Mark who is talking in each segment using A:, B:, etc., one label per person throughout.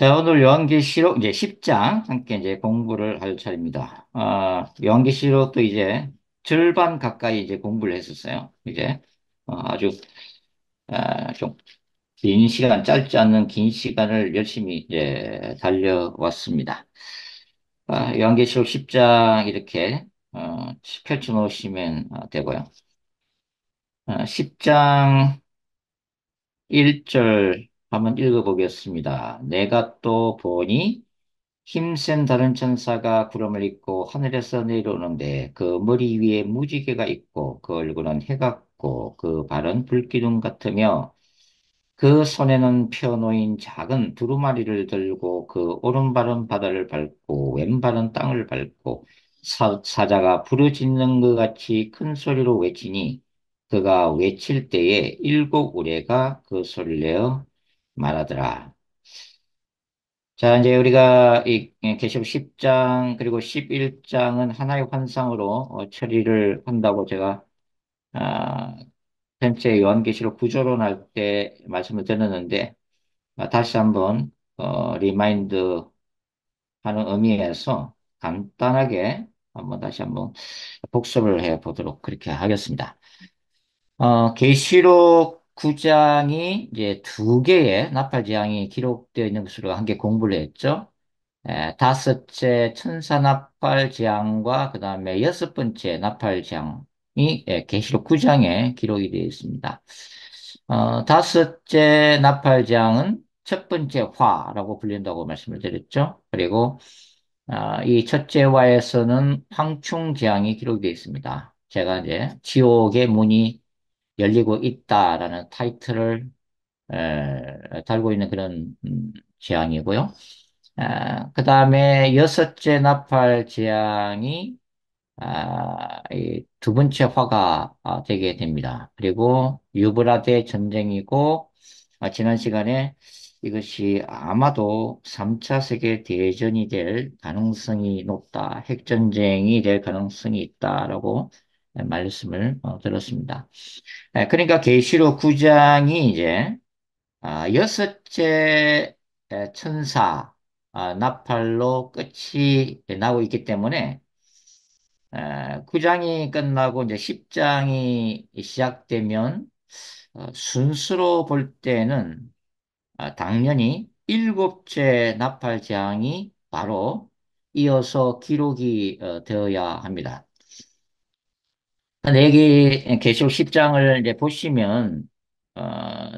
A: 자, 오늘 요한계시록 이제 10장 함께 이제 공부를 할 차례입니다. 요한계시록도 이제 절반 가까이 이제 공부를 했었어요. 이제 아주 좀 긴 시간, 짧지 않는 긴 시간을 열심히 이제 달려왔습니다. 요한계시록 10장 이렇게 펼쳐 놓으시면 되고요. 10장 1절 한번 읽어보겠습니다. 내가 또 보니 힘센 다른 천사가 구름을 입고 하늘에서 내려오는데 그 머리 위에 무지개가 있고 그 얼굴은 해 같고 그 발은 불기둥 같으며 그 손에는 펴놓인 작은 두루마리를 들고 그 오른발은 바다를 밟고 왼발은 땅을 밟고 사자가 부르짖는 것 같이 큰 소리로 외치니 그가 외칠 때에 일곱 우레가 그 소리를 내어 말하더라. 자, 이제 우리가 이 계시록 10장 그리고 11장은 하나의 환상으로 처리를 한다고 제가 아, 전체 요한계시록 구조론 할 때 말씀을 드렸는데 다시 한번 리마인드 하는 의미에서 간단하게 한번 다시 한번 복습을 해 보도록 그렇게 하겠습니다. 계시록 9장이 이제 두 개의 나팔 재앙이 기록되어 있는 것으로 함께 공부를 했죠. 다섯째 천사 나팔 재앙과 그 다음에 여섯 번째 나팔 재앙이 계시록 9장에 기록이 되어 있습니다. 다섯째 나팔 재앙은 첫 번째 화라고 불린다고 말씀을 드렸죠. 그리고 이 첫째 화에서는 황충 재앙이 기록되어 있습니다. 제가 이제 지옥의 문이 열리고 있다라는 타이틀을 달고 있는 그런 재앙이고요. 그 다음에 여섯째 나팔 재앙이 이두 번째 화가 되게 됩니다. 그리고 유브라데 전쟁이고 지난 시간에 이것이 아마도 3차 세계 대전이 될 가능성이 높다. 핵전쟁이 될 가능성이 있다라고 말씀을 들었습니다. 그러니까 계시록 9장이 이제 여섯째 천사 나팔로 끝이 나고 있기 때문에 9장이 끝나고 이제 10장이 시작되면 순수로 볼 때는 당연히 일곱째 나팔 재앙이 바로 이어서 기록이 되어야 합니다. 근데 여기 계시록 10장을 이제 보시면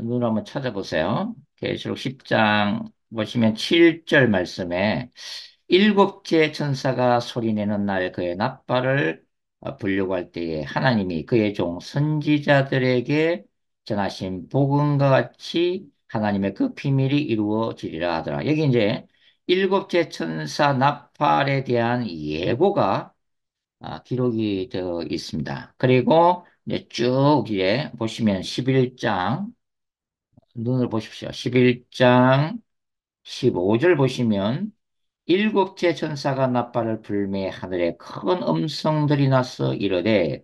A: 눈을 한번 찾아보세요. 계시록 10장 보시면 7절 말씀에 일곱째 천사가 소리내는 날 그의 나팔을 불려고 할 때에 하나님이 그의 종 선지자들에게 전하신 복음과 같이 하나님의 그 비밀이 이루어지리라 하더라. 여기 이제 일곱째 천사 나팔에 대한 예고가 기록이 되어 있습니다. 그리고 이제 쭉 이제 보시면 11장 눈을 보십시오. 11장 15절 보시면 일곱째 천사가 나팔을 불매 하늘에 큰 음성들이 나서 이르되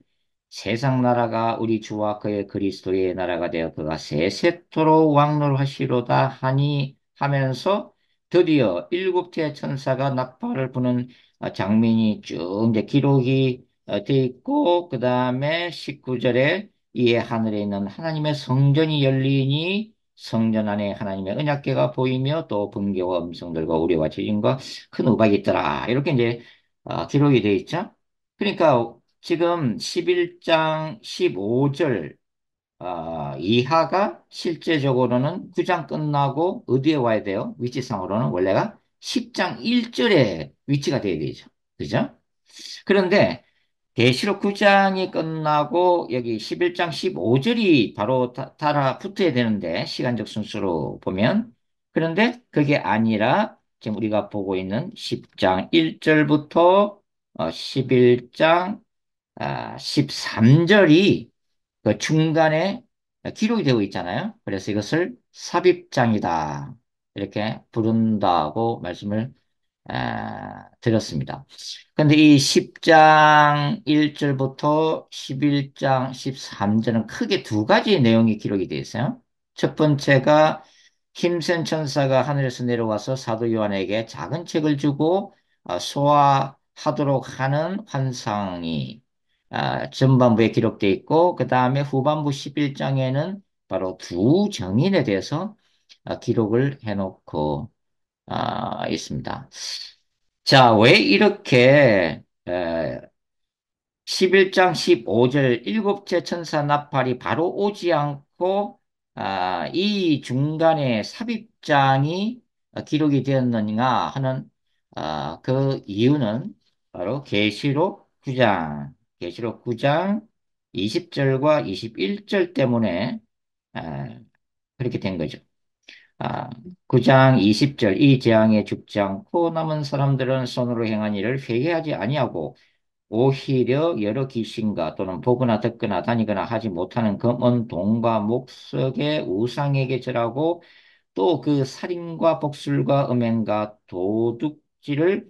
A: 세상 나라가 우리 주와 그의 그리스도의 나라가 되어 그가 세세토록 왕노하시로다 하니 하면서 드디어 일곱째 천사가 나팔을 부는 장면이 쭉 이제 기록이 돼 있고 그 다음에 19절에 이에 하늘에 있는 하나님의 성전이 열리니 성전 안에 하나님의 언약궤가 보이며 또 번개와 음성들과 우레와 지진과 큰 우박이 있더라. 이렇게 이제 기록이 되어 있죠. 그러니까 지금 11장 15절 이하가 실제적으로는 9장 끝나고 어디에 와야 돼요? 위치상으로는 원래가 10장 1절에 위치가 돼야 되죠. 그죠? 그런데 계시록 9장이 끝나고 여기 11장 15절이 바로 달아붙어야 되는데 시간적 순서로 보면 그런데 그게 아니라 지금 우리가 보고 있는 10장 1절부터 11장 13절이 그 중간에 기록이 되고 있잖아요. 그래서 이것을 삽입장이다. 이렇게 부른다고 말씀을 드렸습니다. 근데 이 10장 1절부터 11장 13절은 크게 두 가지 내용이 기록이 되어 있어요. 첫 번째가 힘센 천사가 하늘에서 내려와서 사도 요한에게 작은 책을 주고 소화하도록 하는 환상이 전반부에 기록되어 있고 그 다음에 후반부 11장에는 바로 두 정인에 대해서 기록을 해놓고 있습니다. 자, 왜 이렇게 11장 15절 일곱째 천사 나팔이 바로 오지 않고 이 중간에 삽입장이 기록이 되었느냐 하는 그 이유는 바로 계시록 9장 20절과 21절 때문에 아, 그렇게 된 거죠. 아, 9장 20절 이 재앙에 죽지 않고 남은 사람들은 손으로 행한 일을 회개하지 아니하고 오히려 여러 귀신과 또는 보거나 듣거나 다니거나 하지 못하는 검은 동과 목석의 우상에게 절하고 또 그 살인과 복술과 음행과 도둑질을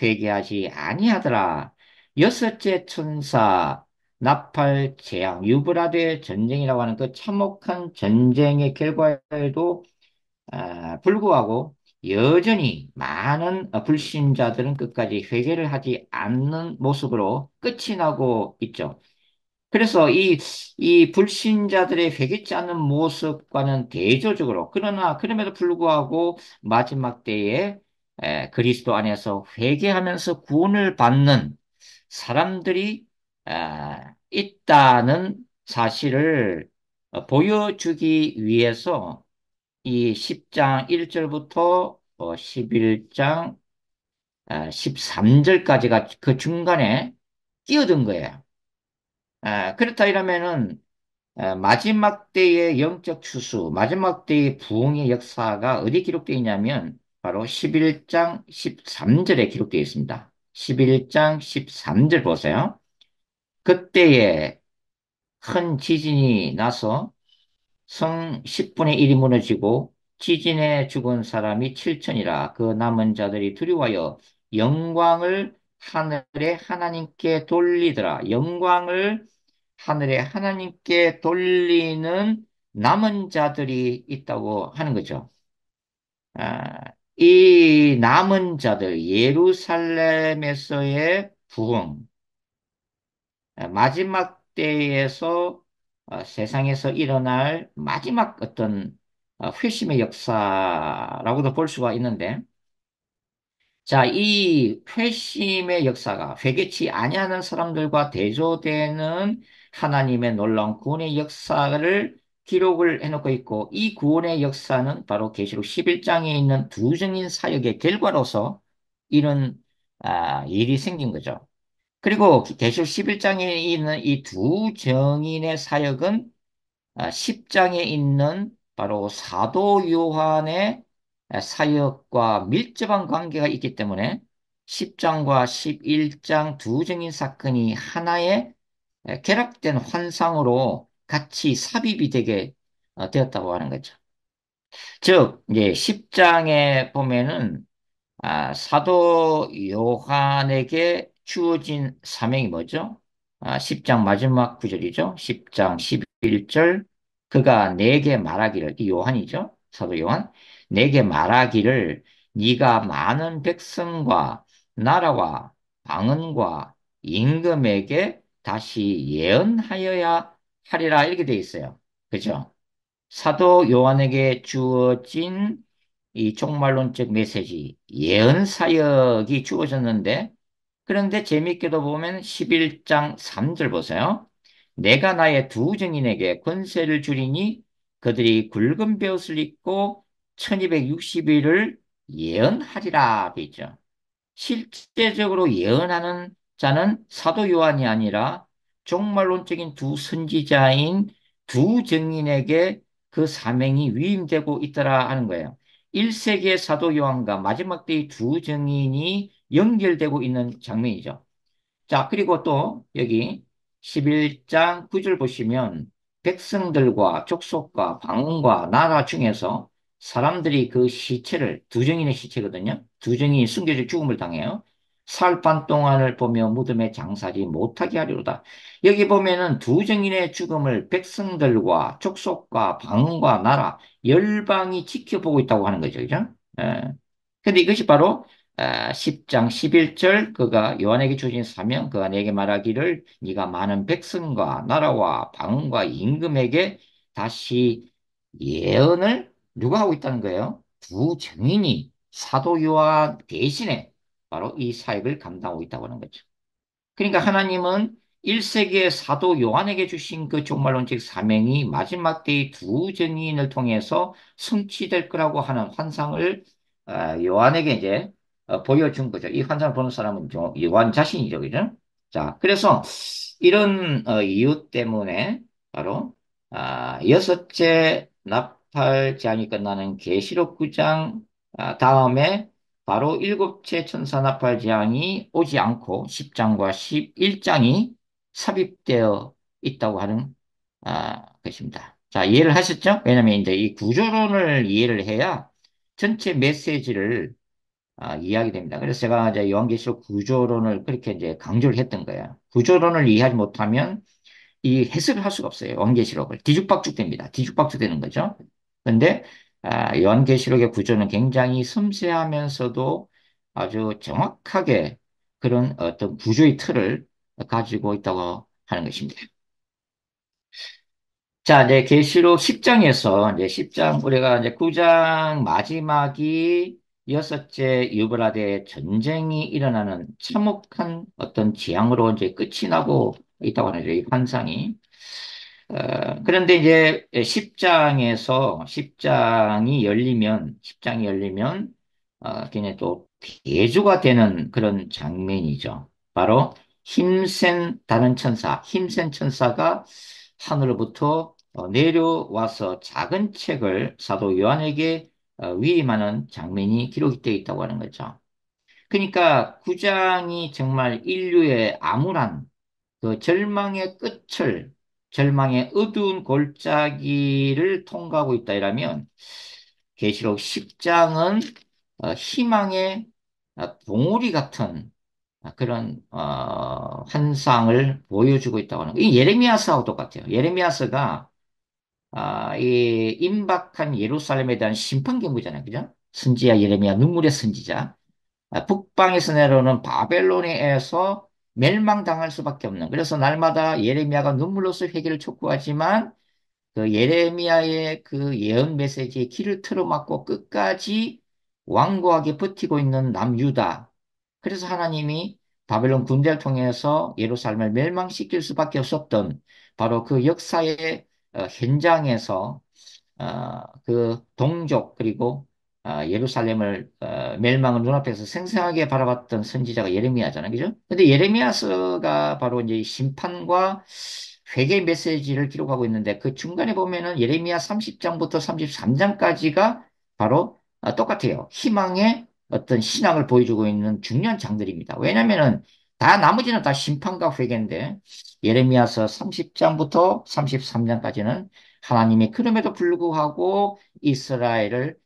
A: 회개하지 아니하더라. 여섯째 천사 나팔 재앙 유브라데 전쟁이라고 하는 그 참혹한 전쟁의 결과에도 불구하고 여전히 많은 불신자들은 끝까지 회개를 하지 않는 모습으로 끝이 나고 있죠. 그래서 이 불신자들의 회개치 않는 모습과는 대조적으로, 그러나 그럼에도 불구하고 마지막 때에 그리스도 안에서 회개하면서 구원을 받는 사람들이 있다는 사실을 보여주기 위해서 이 10장 1절부터 11장 13절까지가 그 중간에 끼어든 거예요. 그렇다 이러면은 마지막 때의 영적 추수, 마지막 때의 부흥의 역사가 어디 기록되어 있냐면 바로 11장 13절에 기록되어 있습니다. 11장 13절 보세요. 그때에 큰 지진이 나서 성 10분의 1이 무너지고 지진에 죽은 사람이 7천이라 그 남은 자들이 두려워하여 영광을 하늘의 하나님께 돌리더라. 영광을 하늘의 하나님께 돌리는 남은 자들이 있다고 하는 거죠. 이 남은 자들, 예루살렘에서의 부흥, 마지막 때에서 세상에서 일어날 마지막 어떤 회심의 역사라고도 볼 수가 있는데, 자, 이 회심의 역사가 회개치 아니하는 사람들과 대조되는 하나님의 놀라운 구원의 역사를 기록을 해놓고 있고, 이 구원의 역사는 바로 계시록 11장에 있는 두 증인 사역의 결과로서 이런 일이 생긴 거죠. 그리고 계시록 11장에 있는 이 두 정인의 사역은 10장에 있는 바로 사도 요한의 사역과 밀접한 관계가 있기 때문에 10장과 11장 두 증인 사건이 하나의 결합된 환상으로 같이 삽입이 되게 되었다고 하는 거죠. 즉, 이제 10장에 보면은 사도 요한에게 주어진 사명이 뭐죠? 10장 마지막 구절이죠. 10장 11절. 그가 내게 말하기를, 이 요한이죠. 사도 요한. 내게 말하기를 네가 많은 백성과 나라와 방언과 임금에게 다시 예언하여야 하리라 이렇게 돼 있어요. 그죠? 사도 요한에게 주어진 이 종말론적 메시지, 예언 사역이 주어졌는데, 그런데 재미있게도 보면 11장 3절 보세요. 내가 나의 두 증인에게 권세를 주리니 그들이 굵은 베옷을 입고 1260일을 예언하리라 돼 있죠. 실제적으로 예언하는 자는 사도 요한이 아니라 종말론적인 두 선지자인 두 증인에게 그 사명이 위임되고 있더라 하는 거예요. 1세기의 사도 요한과 마지막 때의 두 증인이 연결되고 있는 장면이죠. 자, 그리고 또 여기 11장 9절 보시면 백성들과 족속과 방언과 나라 중에서 사람들이 그 시체를 두 증인의 시체거든요. 두 증인이 숨겨져 죽음을 당해요. 사흘 반 동안을 보며 무덤에 장사지 못하게 하리로다. 여기 보면은 두 증인의 죽음을 백성들과 족속과 방과 나라, 열방이 지켜보고 있다고 하는 거죠. 그죠? 예. 근데 이것이 바로 10장 11절 그가 요한에게 주신 사명 그가 내게 말하기를 네가 많은 백성과 나라와 방과 임금에게 다시 예언을 누가 하고 있다는 거예요? 두 증인이 사도 요한 대신에 바로 이 사역을 감당하고 있다고 하는 거죠. 그러니까 하나님은 1세기의 사도 요한에게 주신 그 종말론적 사명이 마지막 때의 두 증인을 통해서 성취될 거라고 하는 환상을 요한에게 이제 보여준 거죠. 이 환상을 보는 사람은 요한 자신이죠. 그죠? 자, 그래서 이런 이유 때문에 바로 여섯째 나팔 제한이 끝나는 계시록 9장 다음에 바로 일곱째 천사 나팔 재앙이 오지 않고 10장과 11장이 삽입되어 있다고 하는 것입니다. 자, 이해를 하셨죠? 왜냐하면 이제 이 구조론을 이해를 해야 전체 메시지를 이해하게 됩니다. 그래서 제가 이제 요한계시록 구조론을 그렇게 이제 강조를 했던 거예요. 구조론을 이해하지 못하면 이 해석을 할 수가 없어요. 요한계시록을. 뒤죽박죽됩니다. 뒤죽박죽되는 거죠. 그런데 요한계시록의 구조는 굉장히 섬세하면서도 아주 정확하게 그런 어떤 구조의 틀을 가지고 있다고 하는 것입니다. 자, 이제 계시록 10장에서 이제 10장 우리가 이제 9장 마지막이 여섯째 유브라데 전쟁이 일어나는 참혹한 어떤 재앙으로 이제 끝이 나고 있다고 하는 거죠. 이 환상이. 그런데 이제 10장에서 10장이 열리면, 굉장히 또 대조가 되는 그런 장면이죠. 바로 힘센 다른 천사, 힘센 천사가 하늘로부터 내려와서 작은 책을 사도 요한에게 위임하는 장면이 기록되어 있다고 하는 거죠. 그러니까 9장이 정말 인류의 암울한 그 절망의 어두운 골짜기를 통과하고 있다 이라면 계시록 10장은 희망의 봉우리 같은 그런 환상을 보여주고 있다고 하는 거예요. 이 예레미야서하고 똑같아요. 예레미야서가 이 임박한 예루살렘에 대한 심판 경고잖아요. 그죠? 선지자 예레미야, 눈물의 선지자. 북방에서 내려오는 바벨론에서 멸망당할 수밖에 없는. 그래서 날마다 예레미야가 눈물로써 회개를 촉구하지만 그 예레미야의 그 예언 메시지에 귀를 틀어막고 끝까지 완고하게 버티고 있는 남유다. 그래서 하나님이 바벨론 군대를 통해서 예루살렘을 멸망시킬 수밖에 없었던 바로 그 역사의 현장에서 그 동족 그리고 예루살렘을 멸망을 눈앞에서 생생하게 바라봤던 선지자가 예레미야잖아요. 그죠? 근데 예레미야서가 바로 이제 이 심판과 회개 메시지를 기록하고 있는데 그 중간에 보면은 예레미야 30장부터 33장까지가 바로 똑같아요. 희망의 어떤 신앙을 보여주고 있는 중요한 장들입니다. 왜냐면은 다 나머지는 다 심판과 회개인데 예레미야서 30장부터 33장까지는 하나님이 그럼에도 불구하고 이스라엘을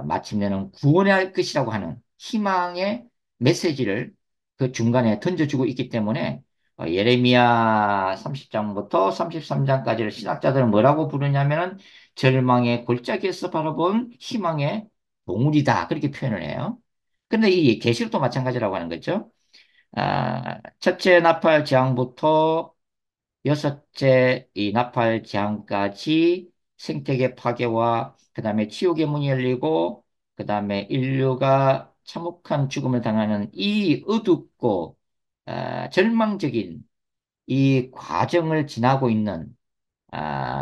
A: 마침내는 구원할 것이라고 하는 희망의 메시지를 그 중간에 던져주고 있기 때문에 예레미야 30장부터 33장까지를 신학자들은 뭐라고 부르냐면은 절망의 골짜기에서 바라본 희망의 봉우리다 그렇게 표현을 해요. 근데 이 계시록도 마찬가지라고 하는 거죠. 첫째 나팔 재앙부터 여섯째 이 나팔 재앙까지 생태계 파괴와 그 다음에 치욕의 문이 열리고 그 다음에 인류가 참혹한 죽음을 당하는 이 어둡고 절망적인 이 과정을 지나고 있는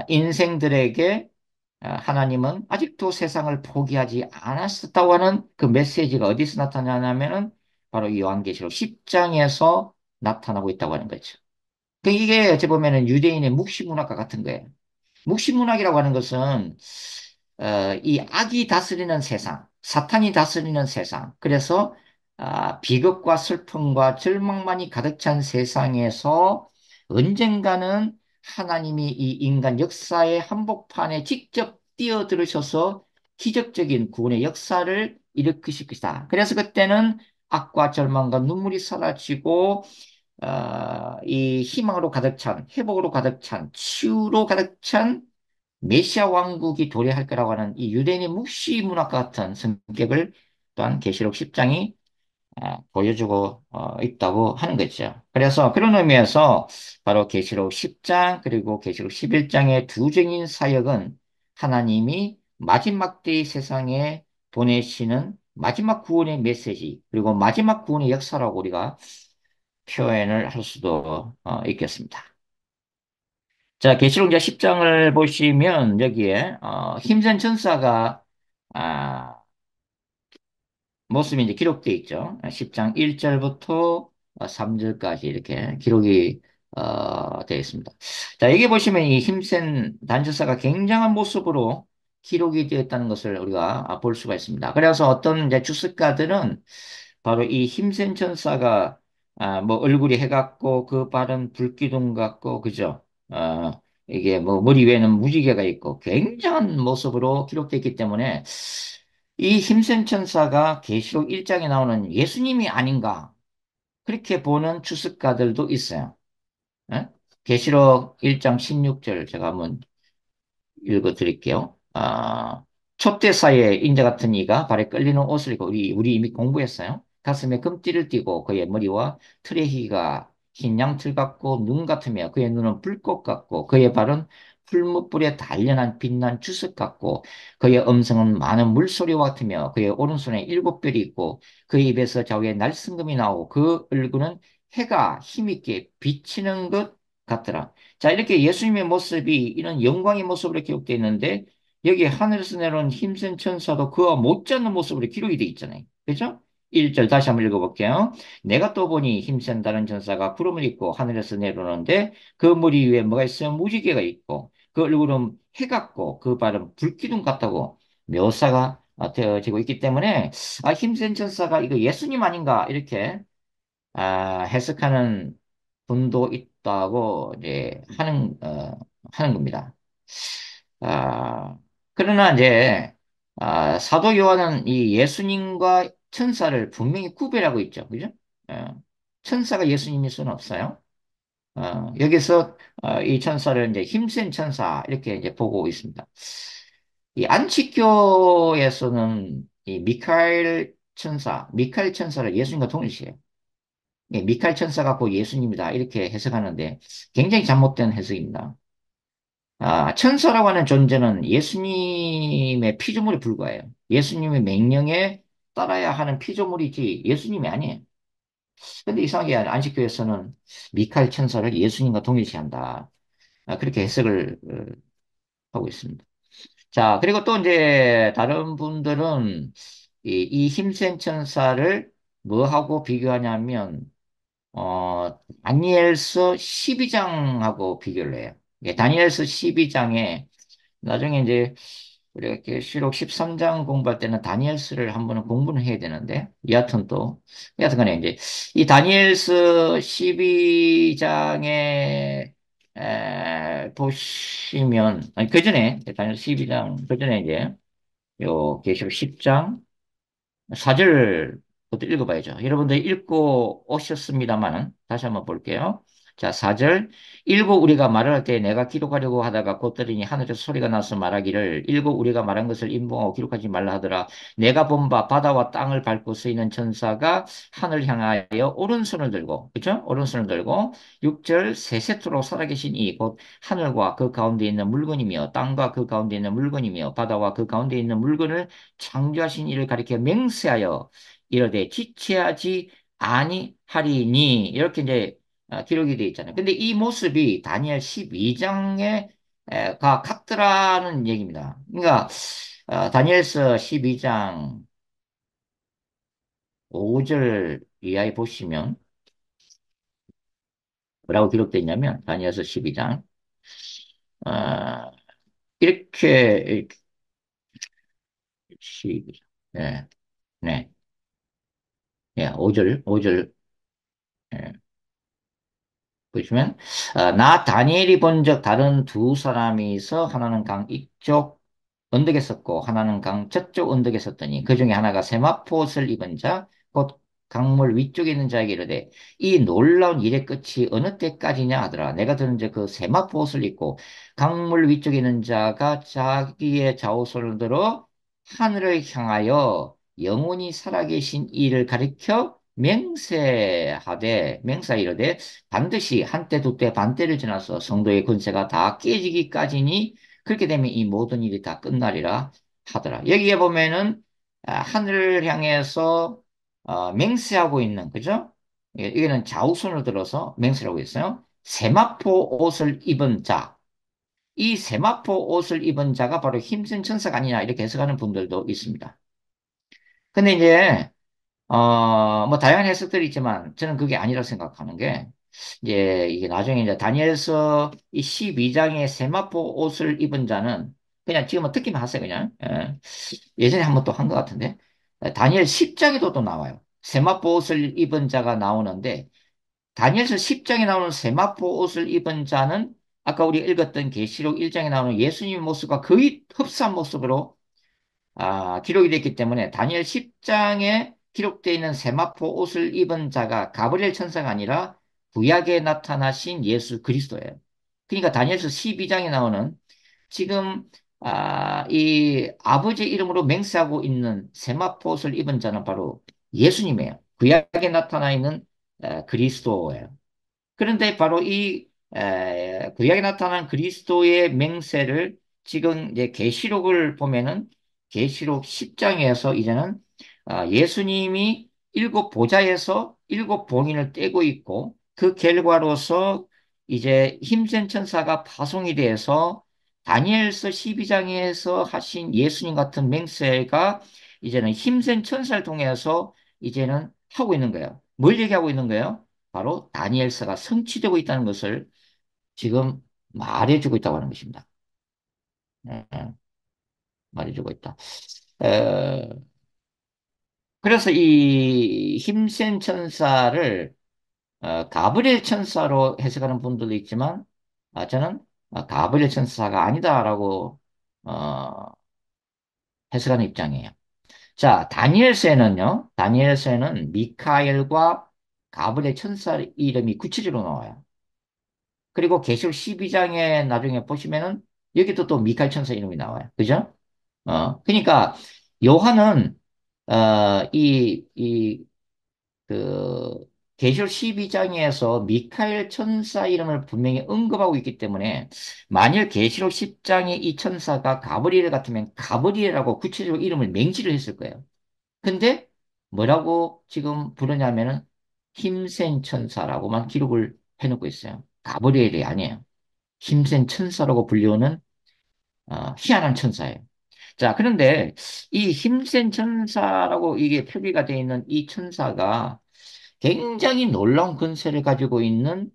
A: 인생들에게 하나님은 아직도 세상을 포기하지 않았었다고 하는 그 메시지가 어디서 나타나냐면은 바로 이 요한계시록 10장에서 나타나고 있다고 하는 거죠. 그 이게 어찌 보면은 유대인의 묵시문학과 같은 거예요. 묵시문학이라고 하는 것은 이 악이 다스리는 세상, 사탄이 다스리는 세상. 그래서 비극과 슬픔과 절망만이 가득 찬 세상에서 언젠가는 하나님이 이 인간 역사의 한복판에 직접 뛰어들으셔서 기적적인 구원의 역사를 일으키실 것이다. 그래서 그때는 악과 절망과 눈물이 사라지고 이 희망으로 가득 찬, 회복으로 가득 찬, 치유로 가득 찬 메시아 왕국이 도래할 거라고 하는 이 유대인의 묵시 문학과 같은 성격을 또한 계시록 10장이 보여주고 있다고 하는 거죠. 그래서 그런 의미에서 바로 계시록 10장 그리고 계시록 11장의 두 증인 사역은 하나님이 마지막 때의 세상에 보내시는 마지막 구원의 메시지 그리고 마지막 구원의 역사라고 우리가 표현을 할 수도 있겠습니다. 자, 계시록 이제 10장을 보시면 여기에 힘센 천사가 아, 모습이 이제 기록되어 있죠. 10장 1절부터 3절까지 이렇게 기록이 되어 있습니다. 자, 여기 보시면 이 힘센 단천사가 굉장한 모습으로 기록이 되어 있다는 것을 우리가 볼 수가 있습니다. 그래서 어떤 이제 주석가들은 바로 이 힘센 천사가 뭐 얼굴이 해같고 그 발은 불기둥 같고 그죠? 이게 뭐 머리 위에는 무지개가 있고 굉장한 모습으로 기록되어 있기 때문에 이 힘센 천사가 계시록 1장에 나오는 예수님이 아닌가 그렇게 보는 추측가들도 있어요. 예? 계시록 1장 16절 제가 한번 읽어 드릴게요. 촛대사의 인자 같은 이가 발에 끌리는 옷을 입고 우리 이미 공부했어요. 가슴에 금띠를 띠고 그의 머리와 털의 희가 흰 양털 같고 눈 같으며 그의 눈은 불꽃 같고 그의 발은 풀무불에 단련한 빛난 주석 같고 그의 음성은 많은 물소리와 같으며 그의 오른손에 일곱 별이 있고 그의 입에서 좌우에 날성금이 나오고 그 얼굴은 해가 힘있게 비치는 것 같더라. 자, 이렇게 예수님의 모습이 이런 영광의 모습으로 기록되어 있는데 여기 하늘에서 내려온 힘센 천사도 그와 못지않는 모습으로 기록이 되어 있잖아요. 그죠? 1절 다시 한번 읽어볼게요. 내가 또 보니 힘센 다른 천사가 구름을 입고 하늘에서 내려오는데 그 머리 위에 뭐가 있어요? 무지개가 있고 그 얼굴은 해 같고 그 발은 불기둥 같다고 묘사가 되어지고 있기 때문에 힘센 천사가 이거 예수님 아닌가 이렇게 해석하는 분도 있다고 이제 하는 겁니다. 아, 그러나 이제 사도 요한은 이 예수님과 천사를 분명히 구별하고 있죠. 그죠? 어, 천사가 예수님일 수는 없어요. 여기서 이 천사를 이제 힘센 천사 이렇게 이제 보고 있습니다. 이 안치교에서는 이 미카엘 천사를 예수님과 동일시해요. 예, 미카엘 천사가 곧 예수님이다. 이렇게 해석하는데 굉장히 잘못된 해석입니다. 천사라고 하는 존재는 예수님의 피조물에 불과해요. 예수님의 명령에 따라야 하는 피조물이지 예수님이 아니에요. 근데 이상하게 안식교에서는 미카엘 천사를 예수님과 동일시한다. 그렇게 해석을 하고 있습니다. 자, 그리고 또 이제 다른 분들은 이 힘센 천사를 뭐하고 비교하냐면 다니엘서 12장하고 비교를 해요. 예, 다니엘서 12장에 나중에 이제 우리가 이렇게 시록 13장 공부할 때는 다니엘서를 한 번은 공부는 해야 되는데 여하튼 간에 이제 이 다니엘서 12장에 보시면 아니 그 전에 다니엘 12장 그 전에 이제 요 계시록 10장 4절부터 읽어봐야죠. 여러분들 읽고 오셨습니다만은 다시 한번 볼게요. 자, 4절. 일곱 우리가 말을 할 때 내가 기록하려고 하다가 곧 들으니 하늘에서 소리가 나서 말하기를 일곱 우리가 말한 것을 인봉하고 기록하지 말라 하더라. 내가 본 바 바다와 땅을 밟고 쓰이는 천사가 하늘 향하여 오른손을 들고 그죠? 오른손을 들고 6절 세세토록 살아계신 이 곧 하늘과 그 가운데 있는 물건이며 땅과 그 가운데 있는 물건이며 바다와 그 가운데 있는 물건을 창조하신 이를 가리켜 맹세하여 이르되 지체하지 아니하리니 이렇게 이제 기록이 되어 있잖아요. 근데 이 모습이 다니엘 12장에 가 같더라는 얘기입니다. 그러니까 다니엘서 12장 5절 이하에 보시면 뭐라고 기록되어 있냐면 다니엘서 12장 이렇게 12장 네, 네, 네, 5절 보시면 나 다니엘이 본 적 다른 두 사람이서 하나는 강 이쪽 언덕에 섰고 하나는 강 저쪽 언덕에 섰더니 그 중에 하나가 세마포 옷을 입은 자 곧 강물 위쪽에 있는 자에게 이르되 이 놀라운 일의 끝이 어느 때까지냐 하더라. 내가 들은 이제 그 세마포 옷을 입고 강물 위쪽에 있는 자가 자기의 좌우손을 들어 하늘을 향하여 영원히 살아계신 이를 가리켜 맹세하되 이르되 반드시 한때 두때 반때를 지나서 성도의 권세가 다 깨지기까지니 그렇게 되면 이 모든 일이 다 끝나리라 하더라. 여기에 보면은 하늘을 향해서 맹세하고 있는, 그죠? 이거는 좌우손을 들어서 맹세를 하고 있어요. 세마포 옷을 입은 자. 이 세마포 옷을 입은 자가 바로 힘센 천사가 아니냐 이렇게 해석하는 분들도 있습니다. 근데 이제 뭐 다양한 해석들이 있지만 저는 그게 아니라 생각하는 게 이제 이게 나중에 이제 다니엘서 이 12장의 세마포 옷을 입은 자는 그냥 지금은 듣기만 하세요 그냥. 예전에 한번 또 한 것 같은데 다니엘 10장에도 또 나와요. 세마포 옷을 입은 자가 나오는데 다니엘서 10장에 나오는 세마포 옷을 입은 자는 아까 우리 읽었던 계시록 1장에 나오는 예수님의 모습과 거의 흡사한 모습으로 기록이 됐기 때문에 다니엘 10장에 기록되어 있는 세마포 옷을 입은 자가 가브리엘 천사가 아니라 구약에 나타나신 예수 그리스도예요. 그러니까 다니엘서 12장에 나오는 지금 이 아버지 이름으로 맹세하고 있는 세마포 옷을 입은 자는 바로 예수님이에요. 구약에 나타나 있는 그리스도예요. 그런데 바로 이 구약에 나타난 그리스도의 맹세를 지금 이제 계시록을 보면은 계시록 10장에서 이제는 예수님이 일곱 보좌에서 일곱 봉인을 떼고 있고 그 결과로서 이제 힘센 천사가 파송이 돼서 다니엘서 12장에서 하신 예수님 같은 맹세가 이제는 힘센 천사를 통해서 이제는 하고 있는 거예요. 뭘 얘기하고 있는 거예요? 바로 다니엘서가 성취되고 있다는 것을 지금 말해주고 있다고 하는 것입니다. 예, 말해주고 있다. 에, 그래서 이 힘센 천사를 가브리엘 천사로 해석하는 분들도 있지만 저는 가브리엘 천사가 아니다라고 어, 해석하는 입장이에요. 자, 다니엘서에는 미카엘과 가브리엘 천사 이름이 구체적으로 나와요. 그리고 계시록 12장에 나중에 보시면은 여기도 또 미카엘 천사 이름이 나와요. 그죠? 그러니까 요한은 그 계시록 12장에서 미카엘 천사 이름을 분명히 언급하고 있기 때문에 만일 계시록 10장의 이 천사가 가브리엘 같으면 가브리엘하고 구체적으로 이름을 맹지를 했을 거예요. 근데 뭐라고 지금 부르냐면은 힘센 천사라고만 기록을 해놓고 있어요. 가브리엘이 아니에요. 힘센 천사라고 불리우는 희한한 천사예요. 자, 그런데 이 힘센 천사라고 이게 표기가 되어 있는 이 천사가 굉장히 놀라운 권세를 가지고 있는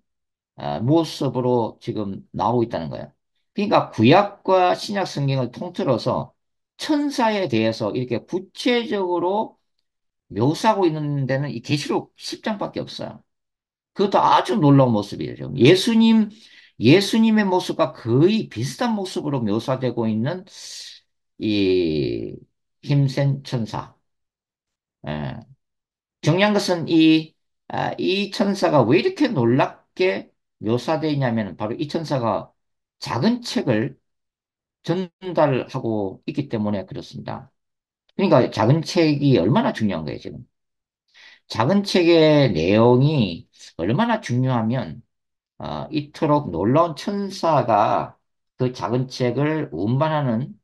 A: 모습으로 지금 나오고 있다는 거예요. 그러니까 구약과 신약 성경을 통틀어서 천사에 대해서 이렇게 구체적으로 묘사하고 있는 데는 이 계시록 10장밖에 없어요. 그것도 아주 놀라운 모습이에요. 예수님의 모습과 거의 비슷한 모습으로 묘사되고 있는 이 힘센 천사. 예. 중요한 것은 이 천사가 왜 이렇게 놀랍게 묘사되어 있냐면 바로 이 천사가 작은 책을 전달하고 있기 때문에 그렇습니다. 그러니까 작은 책이 얼마나 중요한 거예요, 지금. 작은 책의 내용이 얼마나 중요하면 이토록 놀라운 천사가 그 작은 책을 운반하는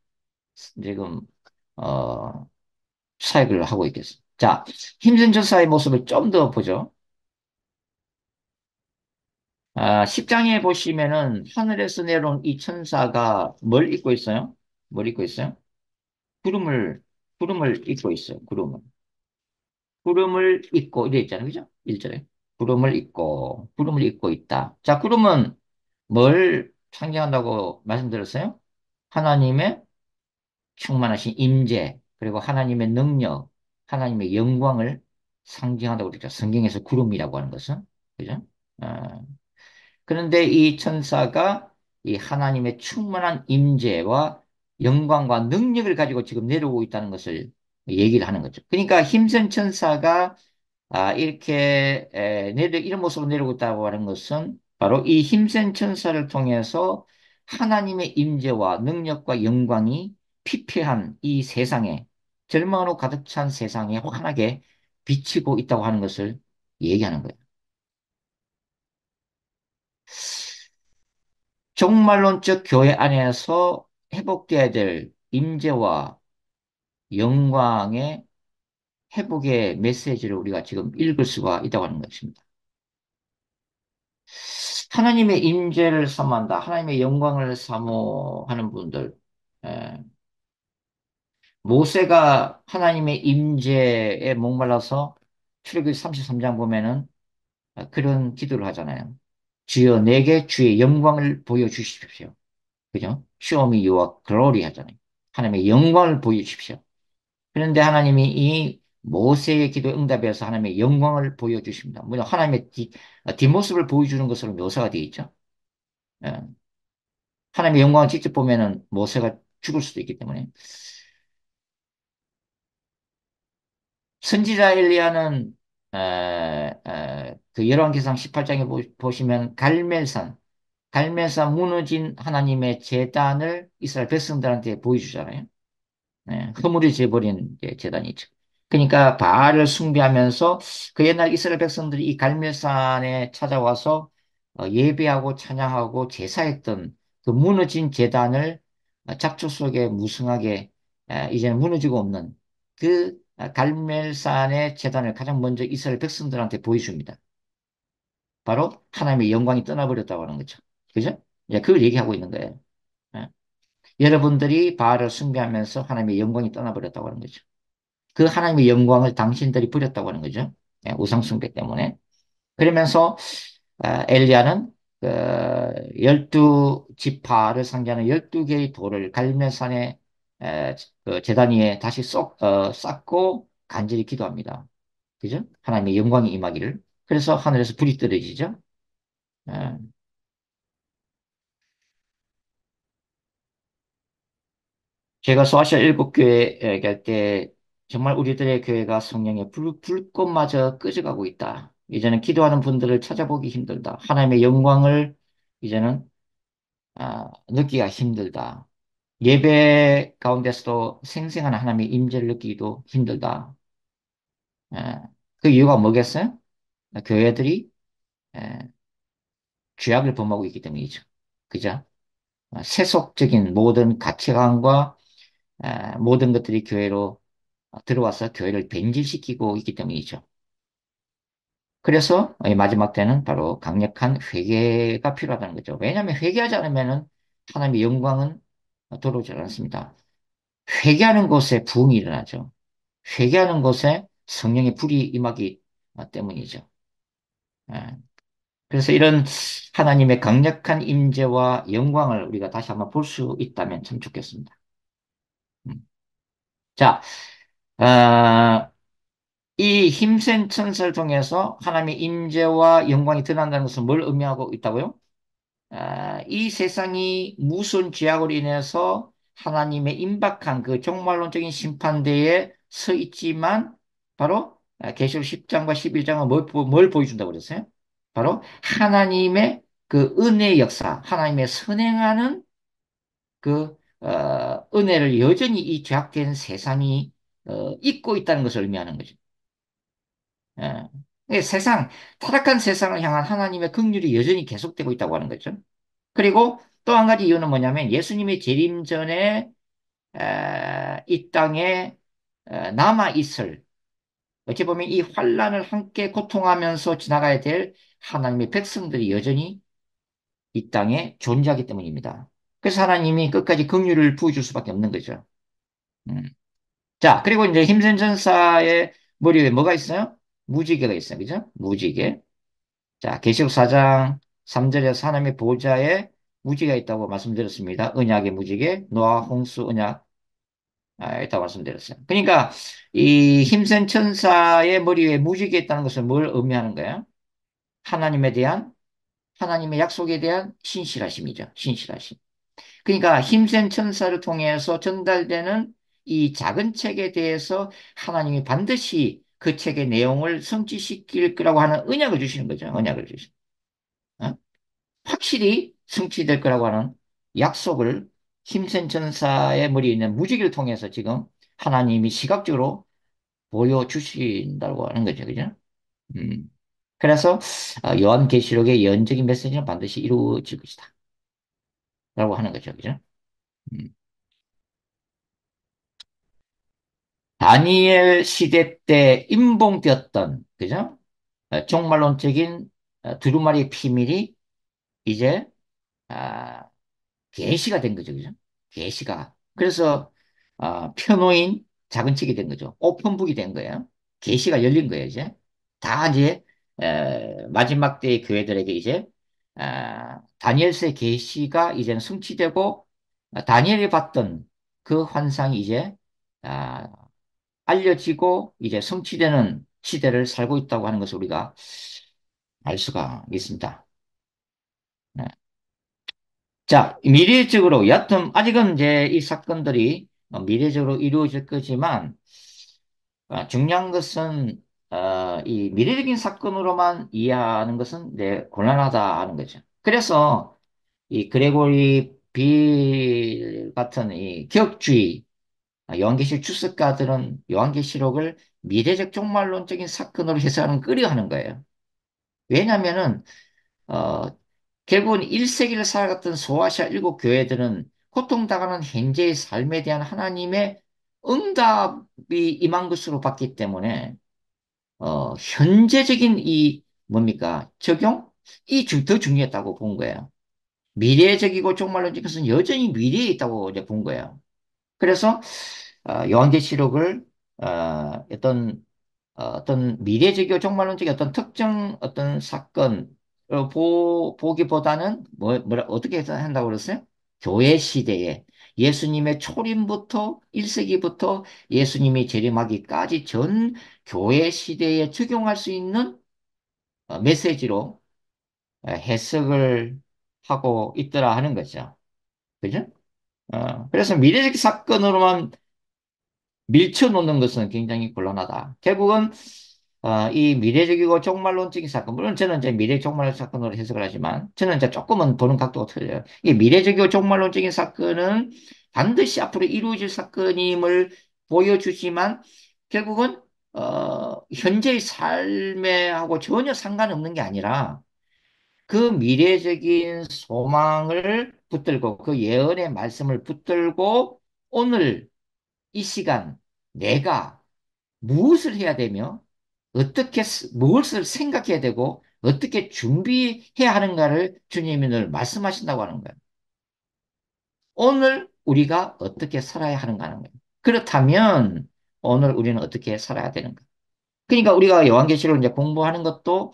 A: 지금 어, 사역을 하고 있겠습니다. 자, 힘든 천사의 모습을 좀 더 보죠. 10장에 보시면은 하늘에서 내려온 이 천사가 뭘 입고 있어요? 뭘 입고 있어요? 구름을 구름을 입고 있어요. 구름을 입고 이래 있잖아요. 그죠? 1절에 구름을 입고 있다. 자, 구름은 뭘 상징한다고 말씀드렸어요? 하나님의 충만하신 임재, 그리고 하나님의 능력, 하나님의 영광을 상징한다고 그랬죠. 성경에서 구름이라고 하는 것은. 그죠? 어, 그런데 이 천사가 이 하나님의 충만한 임재와 영광과 능력을 가지고 지금 내려오고 있다는 것을 얘기를 하는 거죠. 그러니까 힘센 천사가 이렇게 이런 모습으로 내려오고 있다고 하는 것은 바로 이 힘센 천사를 통해서 하나님의 임재와 능력과 영광이 피폐한 이 세상에, 절망으로 가득 찬 세상에 환하게 비치고 있다고 하는 것을 얘기하는 거예요. 종말론적 교회 안에서 회복돼야 될 임재와 영광의 회복의 메시지를 우리가 지금 읽을 수가 있다고 하는 것입니다. 하나님의 임재를 사모한다. 하나님의 영광을 사모하는 분들. 에, 모세가 하나님의 임재에 목말라서 출애굽기 33장 보면은 그런 기도를 하잖아요. 주여 내게 주의 영광을 보여주십시오. 그죠? Show me your glory 하잖아요. 하나님의 영광을 보여주십시오. 그런데 하나님이 이 모세의 기도에 응답해서 하나님의 영광을 보여주십니다. 물론 하나님의 뒷모습을 보여주는 것으로 묘사가 되어 있죠. 예. 하나님의 영광을 직접 보면은 모세가 죽을 수도 있기 때문에. 선지자 엘리야는 그 열왕기상 18장에 보시면 갈멜산 무너진 하나님의 제단을 이스라엘 백성들한테 보여주잖아요. 네, 허물어져 버린 이제 재단이죠. 그러니까 바알을 숭배하면서 그 옛날 이스라엘 백성들이 이 갈멜산에 찾아와서 예배하고 찬양하고 제사했던 그 무너진 제단을 잡초 속에 무성하게 이제는 무너지고 없는 그 갈멜산의 제단을 가장 먼저 이스라엘 백성들한테 보여줍니다. 바로 하나님의 영광이 떠나버렸다고 하는 거죠. 그죠? 예, 그걸 얘기하고 있는 거예요. 예. 여러분들이 바알을 숭배하면서 하나님의 영광이 떠나버렸다고 하는 거죠. 그 하나님의 영광을 당신들이 버렸다고 하는 거죠. 예, 우상숭배 때문에. 그러면서 엘리야는 그 12지파를 상징하는 12개의 돌을 갈멜산의 그 제단 위에 다시 쌓고 간절히 기도합니다. 그죠? 하나님의 영광이 임하기를. 그래서 하늘에서 불이 떨어지죠. 예. 제가 소아시아 일곱 교회 얘기할 때 정말 우리들의 교회가 성령의 불꽃마저 꺼져가고 있다. 이제는 기도하는 분들을 찾아보기 힘들다. 하나님의 영광을 이제는 느끼기가 힘들다. 예배 가운데서도 생생한 하나님의 임재를 느끼기도 힘들다. 예, 그 이유가 뭐겠어요? 교회들이 예, 죄악을 범하고 있기 때문이죠. 그죠? 세속적인 모든 가치관과 모든 것들이 교회로 들어와서 교회를 변질시키고 있기 때문이죠. 그래서 이 마지막 때는 바로 강력한 회개가 필요하다는 거죠. 왜냐하면 회개하지 않으면 하나님의 영광은 들어오지 않습니다. 회개하는 곳에 부흥이 일어나죠. 회개하는 곳에 성령의 불이 임하기 때문이죠. 예. 그래서 이런 하나님의 강력한 임재와 영광을 우리가 다시 한번 볼 수 있다면 참 좋겠습니다. 음. 자, 어, 이 힘센 천사를 통해서 하나님의 임재와 영광이 드러난다는 것은 뭘 의미하고 있다고요? 이 세상이 무슨 죄악으로 인해서 하나님의 임박한 그 종말론적인 심판대에 서 있지만 바로 계시록 10장과 11장은 뭘 보여준다고 그랬어요? 바로 하나님의 그 은혜의 역사, 하나님의 선행하는 그 은혜를 여전히 이 죄악된 세상이 잊고 있다는 것을 의미하는 거죠. 예. 타락한 세상을 향한 하나님의 긍휼이 여전히 계속되고 있다고 하는 거죠. 그리고 또 한 가지 이유는 뭐냐면 예수님의 재림 전에 이 땅에 남아 있을 어찌 보면 이 환란을 함께 고통하면서 지나가야 될 하나님의 백성들이 여전히 이 땅에 존재하기 때문입니다. 그래서 하나님이 끝까지 긍휼을 부어줄 수밖에 없는 거죠. 음. 자, 그리고 이제 힘센 전사의 머리 위에 뭐가 있어요? 무지개가 있어요. 그죠? 무지개. 자, 계시록 4장 3절에서 하나님의 보좌에 무지개가 있다고 말씀드렸습니다. 언약의 무지개, 노아 홍수 언약 있다고 말씀드렸어요. 그러니까 이 힘센 천사의 머리 위에 무지개 있다는 것은 뭘 의미하는 거예요? 하나님에 대한 하나님의 약속에 대한 신실하심이죠. 신실하심. 그러니까 힘센 천사를 통해서 전달되는 이 작은 책에 대해서 하나님이 반드시 그 책의 내용을 성취시킬 거라고 하는 언약을 주시는 거죠. 언약을 주시는. 어? 확실히 성취될 거라고 하는 약속을 힘센 천사의 머리에 있는 무지개를 통해서 지금 하나님이 시각적으로 보여주신다고 하는 거죠. 그죠? 음. 그래서 요한계시록의 예언적인 메시지는 반드시 이루어질 것이다. 라고 하는 거죠. 그죠? 음. 다니엘 시대 때 임봉되었던, 그죠? 종말론적인 두루마리 피밀이 이제 아, 계시가 된 거죠. 그죠? 계시가. 그래서 편호인 작은 책이 된 거죠. 오픈북이 된 거예요. 계시가 열린 거예요, 이제. 다 이제 마지막 때의 교회들에게 이제 다니엘서의 계시가 이제는 성취되고 다니엘이 봤던 그 환상이 이제 아, 알려지고 이제 성취되는 시대를 살고 있다고 하는 것을 우리가 알 수가 있습니다. 네. 자, 미래적으로, 여하튼, 아직은 이제 이 사건들이 미래적으로 이루어질 거지만, 중요한 것은, 이 미래적인 사건으로만 이해하는 것은 곤란하다 하는 거죠. 그래서, 이 그레고리 빌 같은 이 기억주의, 요한계시록 주석가들은 요한계시록을 미래적 종말론적인 사건으로 해석하는 끄려 하는 거예요. 왜냐면은, 어, 결국은 1세기를 살아갔던 소아시아 일곱 교회들은 고통당하는 현재의 삶에 대한 하나님의 응답이 임한 것으로 봤기 때문에, 현재적인 이, 뭡니까, 적용? 더 중요했다고 본 거예요. 미래적이고 종말론적인 것은 여전히 미래에 있다고 이제 본 거예요. 그래서 요한계시록을 어떤 미래적이고 종말론적인 어떤 특정 어떤 사건 보기보다는 어떻게 해서 한다고 그랬어요? 교회 시대에 예수님의 초림부터 1세기부터 예수님이 재림하기까지 전 교회 시대에 적용할 수 있는 메시지로 해석을 하고 있더라 하는 거죠. 그죠? 그래서 미래적 사건으로만 밀쳐놓는 것은 굉장히 곤란하다. 결국은 이 미래적이고 종말론적인 사건, 물론 저는 이제 미래 종말 사건으로 해석을 하지만 저는 이제 조금은 보는 각도가 틀려요. 이 미래적이고 종말론적인 사건은 반드시 앞으로 이루어질 사건임을 보여주지만 결국은 현재의 삶에 하고 전혀 상관없는 게 아니라 그 미래적인 소망을 붙들고 그 예언의 말씀을 붙들고 오늘 이 시간 내가 무엇을 해야 되며 어떻게 무엇을 생각해야 되고 어떻게 준비해야 하는가를 주님이 늘 말씀하신다고 하는 거예요. 오늘 우리가 어떻게 살아야 하는가 하는 거예요. 그렇다면 오늘 우리는 어떻게 살아야 되는가? 그러니까 우리가 요한계시록을 이제 공부하는 것도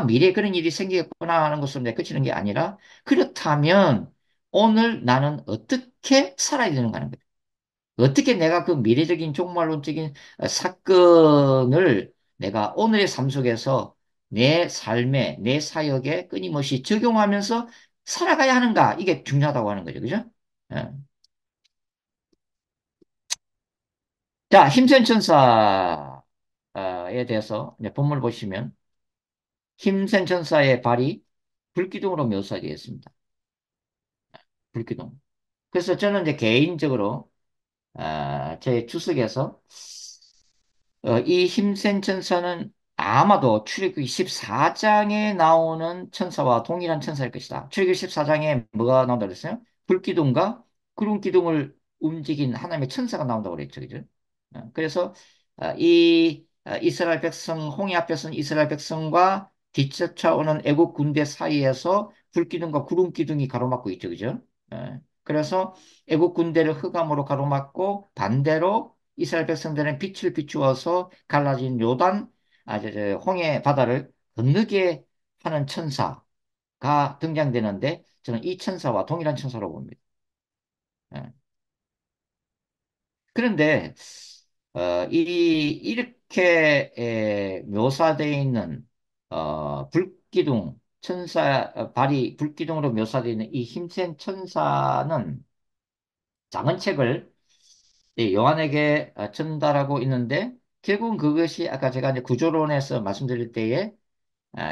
A: 미래에 그런 일이 생기겠구나 하는 것으로 이제 그치는 게 아니라 그렇다면 오늘 나는 어떻게 살아야 되는가 하는 거예요. 어떻게 내가 그 미래적인 종말론적인 사건을 내가 오늘의 삶 속에서 내 삶에, 내 사역에 끊임없이 적용하면서 살아가야 하는가? 이게 중요하다고 하는 거죠. 그죠? 예. 자, 힘센 천사에 대해서 이제 본문을 보시면 힘센 천사의 발이 불기둥으로 묘사되어 있습니다. 불기둥. 그래서 저는 이제 개인적으로 제 주석에서 이 힘센 천사는 아마도 출애굽기 14장에 나오는 천사와 동일한 천사일 것이다. 출애굽기 14장에 뭐가 나온다고 그랬어요? 불기둥과 구름 기둥을 움직인 하나님의 천사가 나온다고 그랬죠. 그죠? 그래서 이스라엘 백성, 홍해 앞에 선 이스라엘 백성과 뒤쫓아오는 애국 군대 사이에서 불기둥과 구름 기둥이 가로막고 있죠. 그죠? 그래서 애국 군대를 흑암으로 가로막고 반대로 이스라엘 백성들은 빛을 비추어서 갈라진 요단, 홍해 바다를 건너게 하는 천사가 등장되는데 저는 이 천사와 동일한 천사로 봅니다. 예. 그런데 이렇게 묘사되어 있는 불기둥 천사 발이 불기둥으로 묘사되어 있는 이 힘센 천사는 작은 책을 요한에게 전달하고 있는데 결국은 그것이 아까 제가 이제 구조론에서 말씀드릴 때에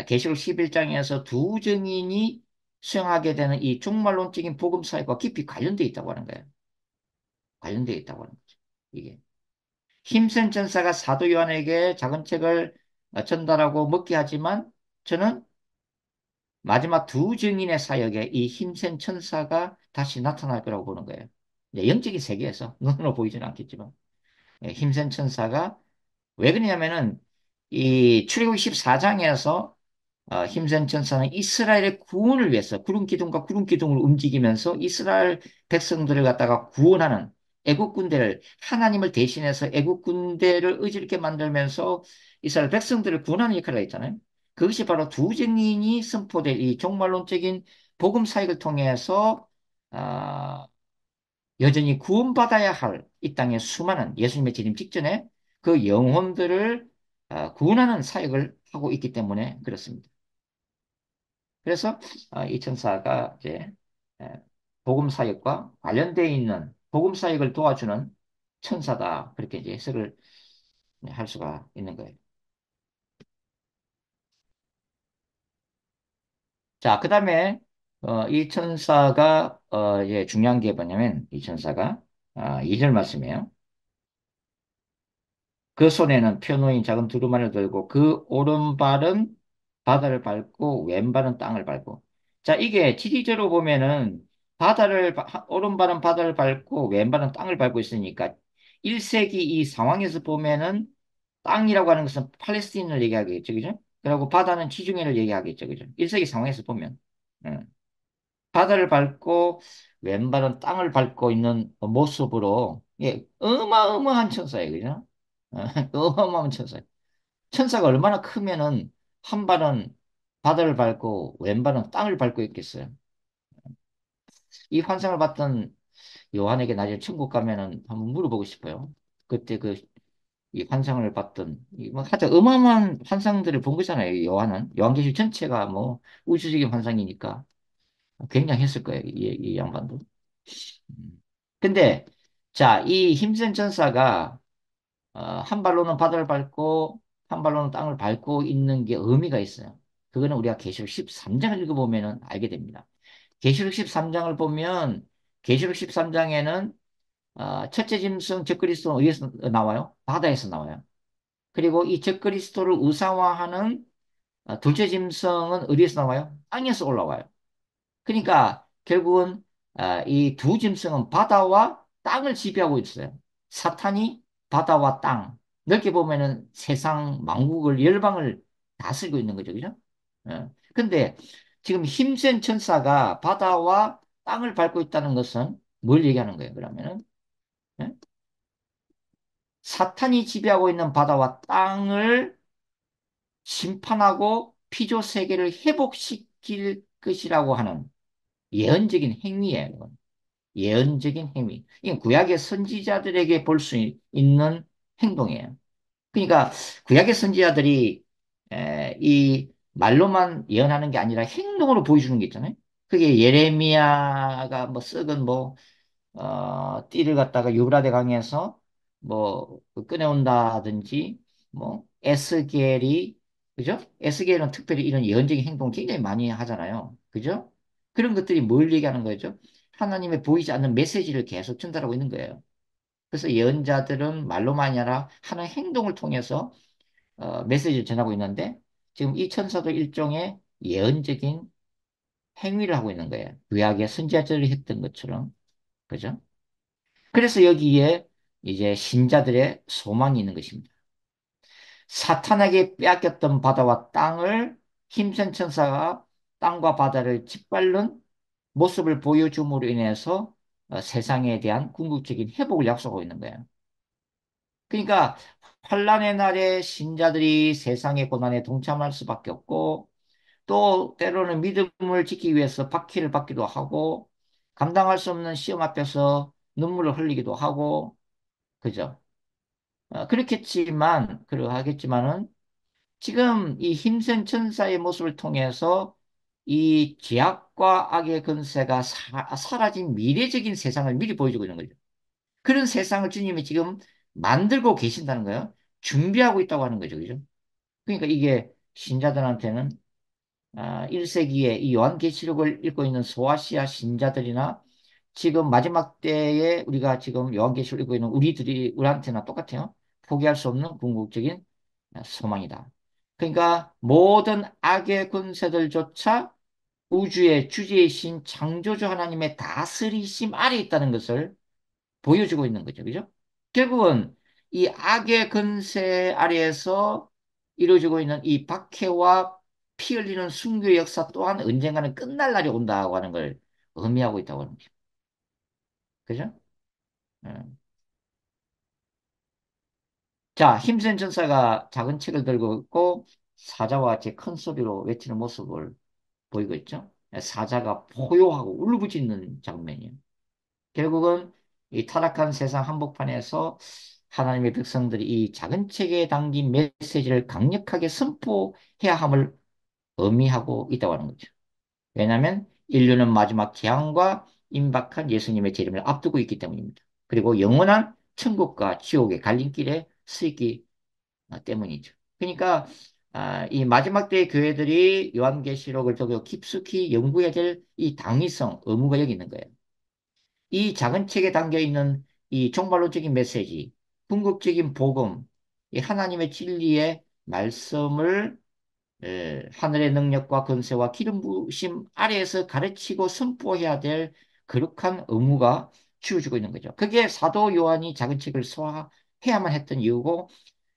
A: 계시록 11장에서 두 증인이 수행하게 되는 이 종말론적인 복음 사역과 깊이 관련되어 있다고 하는 거예요. 관련되어 있다고 하는 거죠. 이게. 힘센 천사가 사도 요한에게 작은 책을 전달하고 먹게 하지만 저는 마지막 두 증인의 사역에 이 힘센 천사가 다시 나타날 거라고 보는 거예요. 이제 영적인 세계에서 눈으로 보이지는 않겠지만 힘센 천사가 왜 그러냐면은 이 출애굽기 14장에서 힘센 천사는 이스라엘의 구원을 위해서 구름 기둥과 구름 기둥을 움직이면서 이스라엘 백성들을 갖다가 구원하는 애국 군대를 하나님을 대신해서 애국 군대를 의지있게 만들면서 이스라엘 백성들을 구원하는 역할을 했잖아요. 그것이 바로 두 증인이 선포될 이 종말론적인 복음 사역을 통해서 아, 여전히 구원받아야 할 이 땅의 수많은 예수님의 재림 직전에 그 영혼들을 구원하는 사역을 하고 있기 때문에 그렇습니다. 그래서 이 천사가 이제 에, 복음 사역과 관련되어 있는 복음 사역을 도와주는 천사다. 그렇게 이제 해석을 할 수가 있는 거예요. 자, 그 다음에 이 천사가 이제 중요한 게 뭐냐면 이 천사가 2절 말씀이에요. 그 손에는 펴 놓인 작은 두루마리를 들고 그 오른발은 바다를 밟고 왼발은 땅을 밟고. 자, 이게 지리적으로 보면은 오른발은 바다를 밟고 왼발은 땅을 밟고 있으니까 1세기 이 상황에서 보면은 땅이라고 하는 것은 팔레스틴을 얘기하겠죠. 그죠? 그리고 바다는 지중해를 얘기하겠죠. 그죠? 1세기 상황에서 보면. 응. 바다를 밟고 왼발은 땅을 밟고 있는 모습으로 예, 어마어마한 천사예요. 그죠? 어마어마한 천사예요. 천사가 얼마나 크면은 한 발은 바다를 밟고 왼발은 땅을 밟고 있겠어요. 이 환상을 봤던 요한에게 나중에 천국 가면은 한번 물어보고 싶어요. 그때 이 환상을 봤던 뭐 하여튼 어마어마한 환상들을 본 거잖아요. 요한은 요한계시 전체가 뭐 우주적인 환상이니까 굉장히 했을 거예요. 이 양반도. 근데 자, 이 힘센 천사가 한 발로는 바다를 밟고 한 발로는 땅을 밟고 있는 게 의미가 있어요. 그거는 우리가 계시록 13장을 읽어보면 알게 됩니다. 계시록 13장을 보면 계시록 13장에는 첫째 짐승 적그리스도는 어디에서 나와요? 바다에서 나와요. 그리고 이 적그리스도를 우상화하는 둘째 짐승은 어디에서 나와요? 땅에서 올라와요. 그러니까 결국은 이 두 짐승은 바다와 땅을 지배하고 있어요. 사탄이 바다와 땅, 넓게 보면은 세상 만국을 열방을 다스리고 있는 거죠, 그죠? 근데 지금 힘센 천사가 바다와 땅을 밟고 있다는 것은 뭘 얘기하는 거예요, 그러면은? 예? 사탄이 지배하고 있는 바다와 땅을 심판하고 피조 세계를 회복시킬 것이라고 하는 예언적인 행위예요. 예언적인 행위. 이건 구약의 선지자들에게 볼 수 있는 행동이에요. 그러니까 구약의 선지자들이 이 말로만 예언하는 게 아니라 행동으로 보여주는 게 있잖아요. 그게 예레미야가 뭐 썩은 뭐 띠를 갖다가 유브라데 강에서 뭐 꺼내온다든지 뭐 에스겔이 그죠? 에스겔은 특별히 이런 예언적인 행동 굉장히 많이 하잖아요. 그죠? 그런 것들이 뭘 얘기하는 거죠? 하나님의 보이지 않는 메시지를 계속 전달하고 있는 거예요. 그래서 예언자들은 말로만 아니라 하는 행동을 통해서 메시지를 전하고 있는데 지금 이 천사도 일종의 예언적인 행위를 하고 있는 거예요. 구약의 선지자들이 했던 것처럼. 그죠? 그래서 여기에 이제 신자들의 소망이 있는 것입니다. 사탄에게 빼앗겼던 바다와 땅을 힘센 천사가 땅과 바다를 짓밟는 모습을 보여줌으로 인해서 세상에 대한 궁극적인 회복을 약속하고 있는 거예요. 그러니까 환란의 날에 신자들이 세상의 고난에 동참할 수밖에 없고 또 때로는 믿음을 지키기 위해서 박해를 받기도 하고 감당할 수 없는 시험 앞에서 눈물을 흘리기도 하고 그죠? 그러하겠지만은, 지금 이 힘센 천사의 모습을 통해서 이 죄악과 악의 근세가 사라진 미래적인 세상을 미리 보여주고 있는 거죠. 그런 세상을 주님이 지금 만들고 계신다는 거예요. 준비하고 있다고 하는 거죠. 그죠? 그러니까 이게 신자들한테는 1세기에 이 요한계시록을 읽고 있는 소아시아 신자들이나 지금 마지막 때에 우리가 지금 요한계시록을 읽고 있는 우리한테나 똑같아요. 포기할 수 없는 궁극적인 소망이다. 그러니까 모든 악의 군세들조차 우주의 주제이신 창조주 하나님의 다스리심 아래 있다는 것을 보여주고 있는 거죠. 그죠? 결국은 이 악의 근세 아래에서 이루어지고 있는 이 박해와 피 흘리는 순교의 역사 또한 언젠가는 끝날 날이 온다고 하는 걸 의미하고 있다고 하는 거죠. 그죠? 음. 자, 힘센 전사가 작은 책을 들고 있고 사자와 같이 큰 소리로 외치는 모습을 보이고 있죠. 사자가 포효하고 울부짖는 장면이에요. 결국은 이 타락한 세상 한복판에서 하나님의 백성들이 이 작은 책에 담긴 메시지를 강력하게 선포해야 함을 의미하고 있다고 하는 거죠. 왜냐하면 인류는 마지막 재앙과 임박한 예수님의 재림을 앞두고 있기 때문입니다. 그리고 영원한 천국과 지옥의 갈림길에 서 있기 때문이죠. 그러니까 이 마지막 때의 교회들이 요한계시록을 더 깊숙이 연구해야 될 이 당위성, 의무가 여기 있는 거예요. 이 작은 책에 담겨 있는 이 종말론적인 메시지, 궁극적인 복음, 이 하나님의 진리의 말씀을 하늘의 능력과 권세와 기름 부으심 아래에서 가르치고 선포해야 될 거룩한 의무가 주어지고 있는 거죠. 그게 사도 요한이 작은 책을 소화해야만 했던 이유고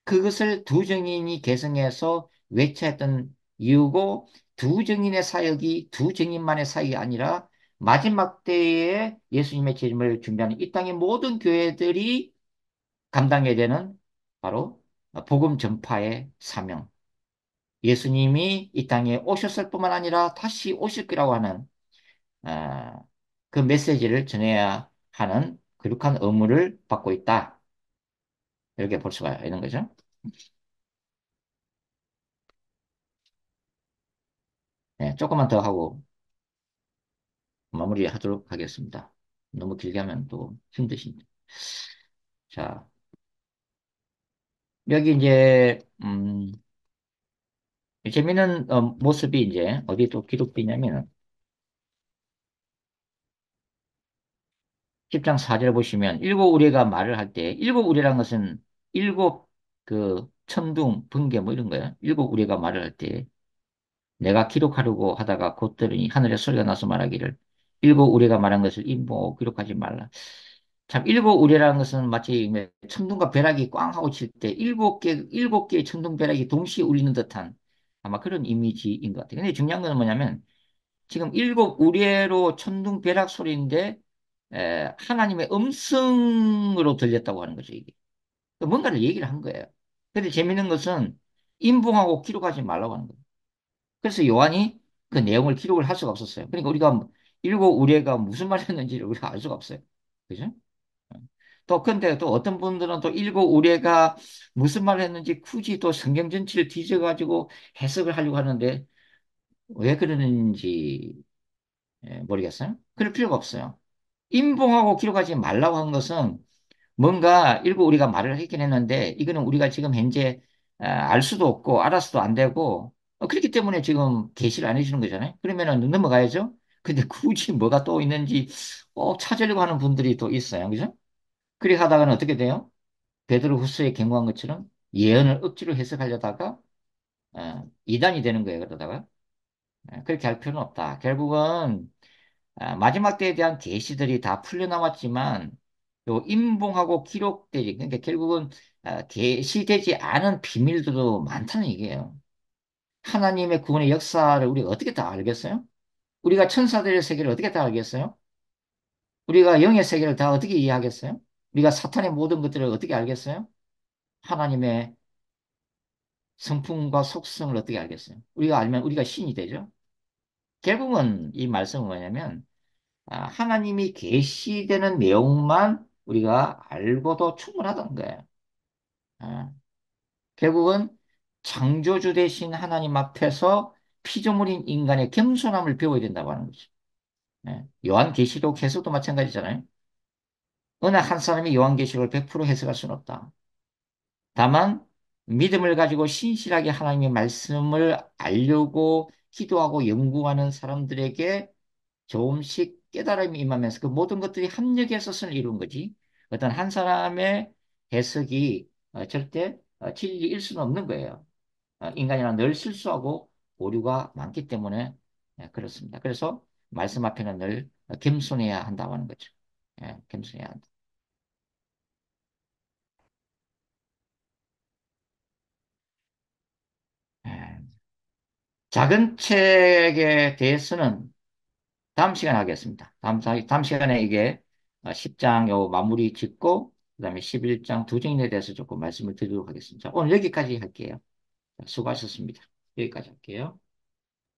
A: 그것을 두 증인이 계승해서 외쳐야 했던 이유고 두 증인의 사역이 두 증인만의 사역이 아니라 마지막 때에 예수님의 재림을 준비하는 이 땅의 모든 교회들이 감당해야 되는 바로 복음 전파의 사명. 예수님이 이 땅에 오셨을 뿐만 아니라 다시 오실 거라고 하는 아, 그 메시지를 전해야 하는 거룩한 의무를 받고 있다. 이렇게 볼 수가 있는 거죠. 네, 조금만 더 하고 마무리하도록 하겠습니다. 너무 길게 하면 또 힘드십니다. 자, 여기 이제 재미있는 모습이 이제 어디 또 기록되어 있냐면 10장 4절 보시면 일곱 우리가 말을 할 때 일곱 우리란 것은 일곱 그 천둥, 번개 뭐 이런 거예요. 일곱 우리가 말을 할 때 내가 기록하려고 하다가 곧 들으니 하늘에 소리가 나서 말하기를 일곱 우리가 말한 것을 인보 기록하지 말라. 참 일곱 우리라는 것은 마치 천둥과 벼락이 꽝 하고 칠 때 일곱 개의 천둥 벼락이 동시에 울리는 듯한 아마 그런 이미지인 것 같아요. 근데 중요한 건 뭐냐면 지금 일곱 우레로 천둥 벼락 소리인데 하나님의 음성으로 들렸다고 하는 거죠, 이게. 뭔가를 얘기를 한 거예요. 근데 재밌는 것은 인봉하고 기록하지 말라고 하는 거예요. 그래서 요한이 그 내용을 기록을 할 수가 없었어요. 그러니까 우리가 일곱 우레가 무슨 말을 했는지를 우리가 알 수가 없어요. 그죠? 또 근데 또 어떤 분들은 또 일곱 우레가 무슨 말을 했는지 굳이 또 성경 전체를 뒤져가지고 해석을 하려고 하는데 왜 그러는지 모르겠어요. 그럴 필요가 없어요. 인봉하고 기록하지 말라고 한 것은 뭔가 일부 우리가 말을 했긴 했는데 이거는 우리가 지금 현재 알 수도 없고 알아서도 안 되고 그렇기 때문에 지금 계시를 안 해주는 거잖아요. 그러면은 넘어가야죠. 근데 굳이 뭐가 또 있는지 꼭 찾으려고 하는 분들이 또 있어요. 그죠? 그렇게 하다가는 어떻게 돼요? 베드로후서에 경고한 것처럼 예언을 억지로 해석하려다가 이단이 되는 거예요. 그러다가 그렇게 할 필요는 없다. 결국은 마지막 때에 대한 계시들이 다 풀려나왔지만 요 인봉하고 기록되지 그러니까 결국은 계시되지 않은 비밀들도 많다는 얘기예요. 하나님의 구원의 역사를 우리가 어떻게 다 알겠어요? 우리가 천사들의 세계를 어떻게 다 알겠어요? 우리가 영의 세계를 다 어떻게 이해하겠어요? 우리가 사탄의 모든 것들을 어떻게 알겠어요? 하나님의 성품과 속성을 어떻게 알겠어요? 우리가 알면 우리가 신이 되죠. 결국은 이 말씀은 뭐냐면 하나님이 계시되는 내용만 우리가 알고도 충분하다는 거예요. 아, 결국은 창조주 되신 하나님 앞에서 피조물인 인간의 겸손함을 배워야 된다고 하는 거죠. 요한계시록 해석도 마찬가지잖아요. 어느 한 사람이 요한계시록을 100% 해석할 수는 없다. 다만 믿음을 가지고 신실하게 하나님의 말씀을 알려고 기도하고 연구하는 사람들에게 조금씩 깨달음이 임하면서 그 모든 것들이 합력해서 선을 이루는 거지. 어떤 한 사람의 해석이 절대 진리일 수는 없는 거예요. 인간이란 늘 실수하고 오류가 많기 때문에 그렇습니다. 그래서 말씀 앞에는 늘 겸손해야 한다고 하는 거죠. 겸손해야 한다. 예. 작은 책에 대해서는 다음 시간에 하겠습니다. 다음 시간에 이게 10장 요 마무리 짓고 그다음에 11장 두 정인에 대해서 조금 말씀을 드리도록 하겠습니다. 오늘 여기까지 할게요. 수고하셨습니다. 여기까지 할게요.